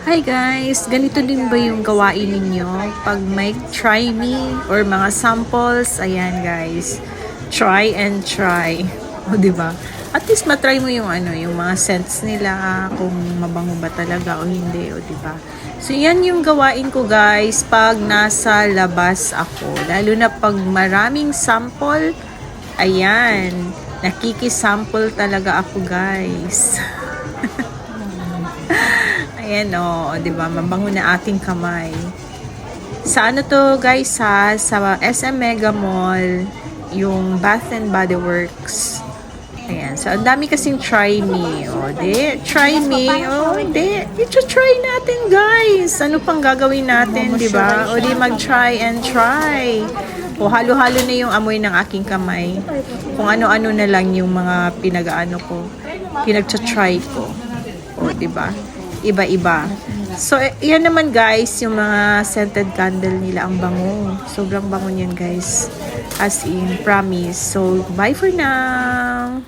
Hi guys! Ganito din ba yung gawain ninyo? Pag may try me or mga samples, ayan guys. Try and try. O, diba? At least matry mo yung yung mga scents nila, kung mabango ba talaga o hindi, o diba? So, yan yung gawain ko guys pag nasa labas ako. Lalo na pag maraming sample, ayan. Nakikisample talaga ako guys. Ayan o, di ba? Mabango na ating kamay. Sa ano to guys ha? Sa SM Mega Mall, yung Bath and Body Works. Ayan. So, ang dami kasing try me. O, di? Try me. O, di? I-try natin guys. Ano pang gagawin natin, di ba? O, di mag-try and try. O, halo-halo na yung amoy ng aking kamay. Kung ano-ano na lang yung mga pinag-ano ko. Pinag-try ko. O, di ba? Iba-iba. So, yan naman guys, yung mga scented candle nila, ang bango. Sobrang bango niyan guys. As in, promise. So, bye for now!